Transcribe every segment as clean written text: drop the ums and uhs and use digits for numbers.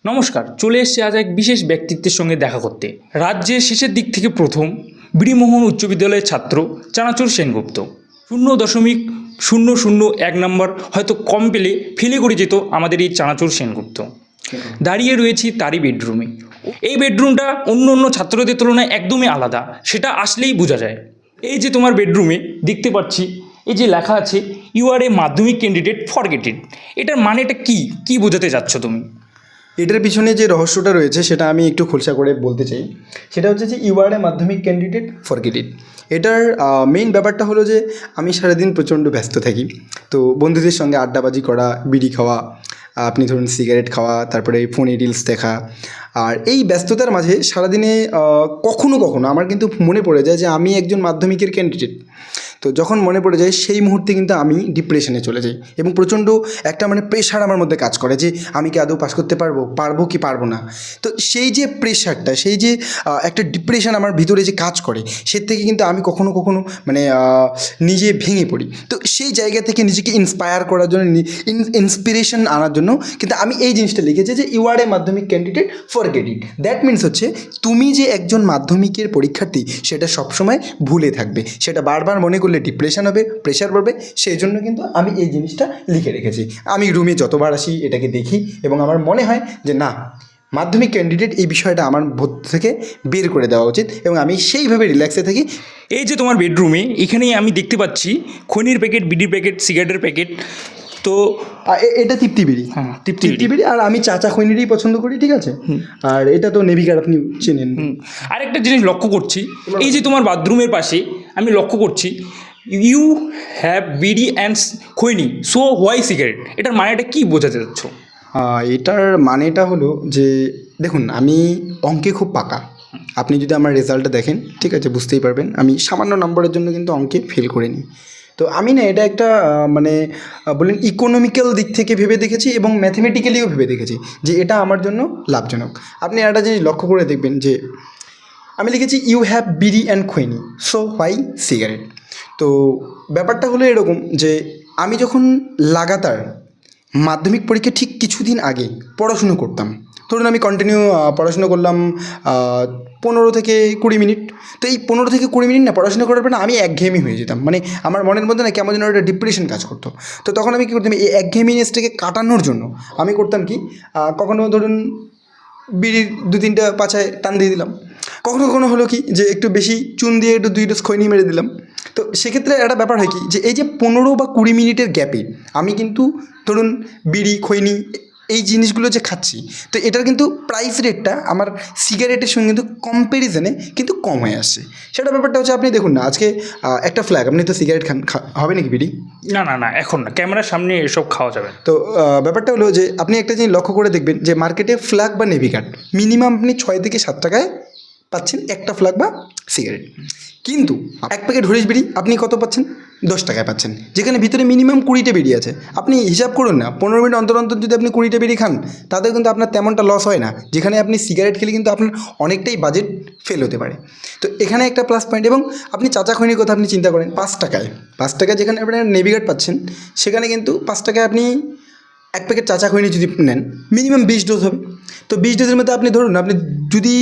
নমস্কার, চলে এসেছি আজ এক বিশেষ ব্যক্তিত্বের সঙ্গে দেখা করতে। রাজ্যের শেষের দিক থেকে প্রথম বীরমোহন উচ্চ বিদ্যালয়ের ছাত্র চানাচুর সেনগুপ্ত। 0.001 নম্বর হয়তো কম পেলে ফেলে করে যেত আমাদের এই চানাচুর সেনগুপ্ত। দাঁড়িয়ে রয়েছি তারই বেডরুমে। এই বেডরুমটা অন্য অন্য ছাত্রদের তুলনায় একদমই আলাদা, সেটা আসলেই বোঝা যায়। এই যে তোমার বেডরুমে দেখতে পাচ্ছি, এই যে লেখা আছে ইউ আর এ মাধ্যমিক ক্যান্ডিডেট ফরগেটেড। এটার মানেটা কি বোঝাতে চাচ্ছ তুমি? এটার পিছনে যে রহস্যটা রয়েছে সেটা আমি একটু খোলসা করে বলতে চাই। সেটা হচ্ছে যে ইউ আর এ মাধ্যমিক ক্যান্ডিডেট ফরগেটেড। এটার মেইন ব্যাপারটা হলো যে আমি সারাদিন প্রচণ্ড ব্যস্ত থাকি। তো বন্ধুদের সঙ্গে আড্ডাবাজি করা, বিড়ি খাওয়া, আপনি ধরুন সিগারেট খাওয়া, তারপরে ফোনে রিলস দেখা। আর এই ব্যস্ততার মাঝে সারাদিনে কখনো কখনো আমার কিন্তু মনে পড়ে যায় যে আমি একজন মাধ্যমিকের ক্যান্ডিডেট। তো যখন মনে পড়ে যায় সেই মুহূর্তে কিন্তু আমি ডিপ্রেশনে চলে যাই এবং প্রচণ্ড একটা প্রেশার আমার মধ্যে কাজ করে যে আমি কি আদৌ পাস করতে পারবো কি পারবো না। তো সেই যে প্রেশারটা, সেই যে একটা ডিপ্রেশন আমার ভিতরে যে কাজ করে, সে থেকে কিন্তু আমি কখনো কখনো নিজে ভেঙে পড়ি। তো সেই জায়গা থেকে নিজেকে ইন্সপায়ার করার জন্য, ইন্সপিরেশন আনার জন্য কিন্তু আমি এই জিনিসটা লিখেছি যে ইউ আর এ মাধ্যমিক ক্যান্ডিডেট ফরগেটেড। দ্যাট মিনস হচ্ছে তুমি যে একজন মাধ্যমিকের পরীক্ষার্থী সেটা সবসময় ভুলে থাকবে, সেটা বারবার মনে করলে ডিপ্রেশন হবে, প্রেশার পড়বে। সেই জন্য কিন্তু আমি এই জিনিসটা লিখে রেখেছি। আমি রুমে যতবার আসি এটাকে দেখি এবং আমার মনে হয় যে না, মাধ্যমিক ক্যান্ডিডেট এই বিষয়টা আমার মধ্য থেকে বের করে দেওয়া উচিত এবং আমি সেইভাবে রিল্যাক্সে থাকি। এই যে তোমার বেডরুমে, এখানেই আমি দেখতে পাচ্ছি খনির প্যাকেট, বিড়ির প্যাকেট, সিগারেটের প্যাকেট। তো এটা তৃপ্তি বিড়ি। হ্যাঁ, তৃপ্তি বিড়ি। আর আমি চাচা খৈনিরই পছন্দ করি, ঠিক আছে। আর এটা তো নেভিকার, আপনি চেনেন। আরেকটা জিনিস লক্ষ্য করছি, এই যে তোমার বাথরুমের পাশে আমি লক্ষ্য করছি ইউ হ্যাভ বিড়ি and khaini so why cigarette. এটার মানেটা কি বোঝাতে চাচ্ছ? এটার মানেটা হলো যে দেখুন, আমি অঙ্কে খুব পাকা। আপনি যদি আমার রেজাল্টটা দেখেন, ঠিক আছে, বুঝতেই পারবেন আমি সামান্য নম্বরের জন্য কিন্তু অঙ্কে ফেল করিনি। তো আমি না এটা একটা বলেন ইকোনমিক্যাল দিক থেকে ভেবে দেখেছি এবং ম্যাথমেটিক্যালিও ভেবে দেখেছি যে এটা আমার জন্য লাভজনক। আপনি একটা জিনিস লক্ষ্য করে দেখবেন যে আমি লিখেছি ইউ হ্যাভ বিড়ি and khaini so why cigarette. তো ব্যাপারটা হলো এরকম যে আমি যখন লাগাতার মাধ্যমিক পরীক্ষা ঠিক কিছুদিন আগে পড়াশুনো করতাম, ধরুন আমি কন্টিনিউ পড়াশুনো করলাম 15 থেকে 20 মিনিট। তো এই 15 থেকে 20 মিনিট না পড়াশোনা করার পর না আমি একঘেয়েমি হয়ে যেতাম, আমার মনের মধ্যে না কেমন যেন একটা ডিপ্রেশন কাজ করতো। তো তখন আমি কী করতাম, এই একঘেয়েমিনেসটাকে কাটানোর জন্য আমি করতাম কি, কখনো ধরুন বিড়ির 2-3টা পাছায় টান দিয়ে দিলাম, কখনো কখনো হলো কি যে একটু বেশি চুন দিয়ে একটু 2 ডোজ খৈনি মেরে দিলাম। তো সেক্ষেত্রে একটা ব্যাপার হয় কি যে এই যে 15 বা 20 মিনিটের গ্যাপে আমি কিন্তু ধরুন বিড়ি, খৈনি এই জিনিসগুলো যে খাচ্ছি, তো এটার কিন্তু প্রাইস রেটটা আমার সিগারেটের সঙ্গে কিন্তু কম্প্যারিজনে কিন্তু কম হয়ে আসছে। সেটা ব্যাপারটা হচ্ছে আপনি দেখুন না, আজকে একটা ফ্ল্যাগ, আপনি তো সিগারেট খান, হবে নাকি বিড়ি? না, এখন না, ক্যামেরার সামনে এসব খাওয়া যাবে। তো ব্যাপারটা হলো যে আপনি একটা জিনিস লক্ষ্য করে দেখবেন যে মার্কেটে ফ্ল্যাগ বা নেভিকার্ড মিনিমাম আপনি 6 থেকে 7 টাকায় পাচ্ছেন একটা ফ্ল্যাগ বা সিগারেট। কিন্তু এক প্যাকেট হরিশ বিড়ি আপনি কত পাচ্ছেন? 10 টাকায় পাচ্ছেন, যেখানে ভিতরে মিনিমাম 20টা বিড়ি আছে। আপনি হিসাব করুন না, 15 মিনিট অন্তর অন্তর যদি আপনি 20টা বিড়ি খান, তাতেও কিন্তু আপনার তেমনটা লস হয় না, যেখানে আপনি সিগারেট খেলে কিন্তু আপনার অনেকটাই বাজেট ফেল হতে পারে। তো এখানে একটা প্লাস পয়েন্ট। এবং আপনি চাচা খৈনির কথা আপনি চিন্তা করেন, 5 টাকায় যেখানে আপনি নেভিগার্ড পাচ্ছেন, সেখানে কিন্তু 5 টাকায় আপনি এক প্যাকেট চাচা খৈনি যদি নেন মিনিমাম 20 ডোজ হবে। তো 20 ডোজের মধ্যে আপনি ধরুন, আপনি যদি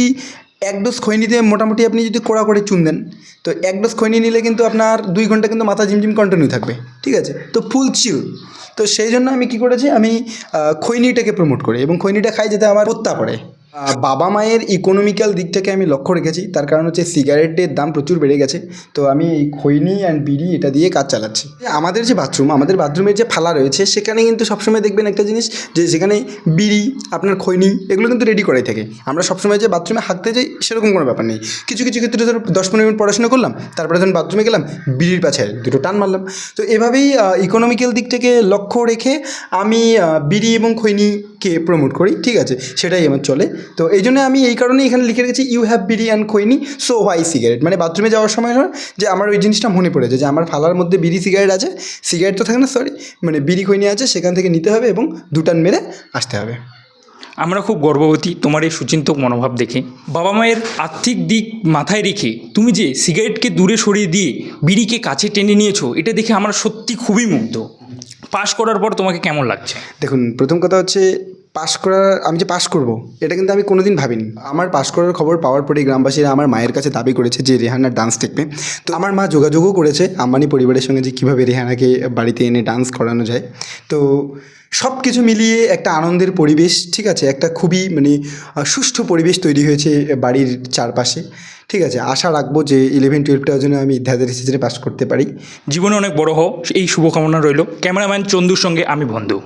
1 ডোজ খৈনিতে মোটামুটি আপনি যদি কোড়া করে চুন দেন, তো 1 ডোজ খৈনি নিলে কিন্তু আপনার 2 ঘন্টা কিন্তু মাথা ঝিমঝিম কন্টিনিউ থাকবে, ঠিক আছে। তো ফুল চিল। তো সেই জন্য আমি কী করেছি, আমি খৈনিটাকে প্রমোট করি এবং খৈনিটা খাই যাতে আমার পত্তা পড়ে। বাবা মায়ের ইকোনমিক্যাল দিকটাকে আমি লক্ষ্য রেখেছি, তার কারণ হচ্ছে সিগারেটের দাম প্রচুর বেড়ে গেছে। তো আমি এই খৈনি অ্যান্ড বিড়ি এটা দিয়ে কাজ চালাচ্ছি। আমাদের যে আমাদের বাথরুমের যে ফালা রয়েছে, সেখানে কিন্তু সবসময় দেখবেন একটা জিনিস যে সেখানে বিড়ি, আপনার খৈনি এগুলো কিন্তু রেডি করাই থাকে। আমরা সবসময় যে বাথরুমে হাঁকতে যাই সেরকম কোনো ব্যাপার নেই। কিছু কিছু ক্ষেত্রে ধরো 10-15 মিনিট পড়াশোনা করলাম, তারপরে ধরুন বাথরুমে গেলাম, বিড়ির পাশে 2টো টান মারলাম। তো এভাবেই ইকোনমিক্যাল দিকটাকে লক্ষ্য রেখে আমি বিড়ি এবং খৈনিকে প্রমোট করি, ঠিক আছে, সেটাই আমার চলে। তো এই জন্য আমি এই কারণে এখানে লিখে রেখেছি ইউ হ্যাভ বিড়ি and khaini so why cigarette. বাথরুমে যাওয়ার সময় যে আমার ওই জিনিসটা মনে পড়ে যায় যে আমার ফালার মধ্যে বিড়ি সিগারেট আছে, সিগারেট তো থাকে না, সরি, বিড়ি খৈনি আছে, সেখান থেকে নিতে হবে এবং 2 টান মেরে আসতে হবে। আমরা খুব গর্ববতী তোমার এই সুচিন্তক মনোভাব দেখে। বাবা মায়ের আর্থিক দিক মাথায় রেখে তুমি যে সিগারেটকে দূরে সরিয়ে দিয়ে বিড়িকে কাছে টেনে নিয়েছো, এটা দেখে আমরা সত্যি খুবই মুগ্ধ। পাস করার পর তোমাকে কেমন লাগছে? দেখুন, প্রথম কথা হচ্ছে পাস করার আমি যে পাস করব এটা কিন্তু আমি কোনোদিন ভাবিনি। আমার পাস করার খবর পাওয়ার পরে গ্রামবাসীরা আমার মায়ের কাছে দাবি করেছে যে রেহানার ডান্স দেখবে। তো আমার মা যোগাযোগও করেছে আম্বানি পরিবারের সঙ্গে যে কীভাবে রেহানাকে বাড়িতে এনে ডান্স করানো যায়। তো সব কিছু মিলিয়ে একটা আনন্দের পরিবেশ, ঠিক আছে, একটা খুবই মানে সুষ্ঠু পরিবেশ তৈরি হয়েছে বাড়ির চারপাশে। ঠিক আছে, আশা রাখবো যে 11-12টাও যেন আমি ধাঁধার সিজনে পাস করতে পারি। জীবনে অনেক বড় হও এই শুভকামনা রইল। ক্যামেরাম্যান চন্দুর সঙ্গে আমি বন্ধু।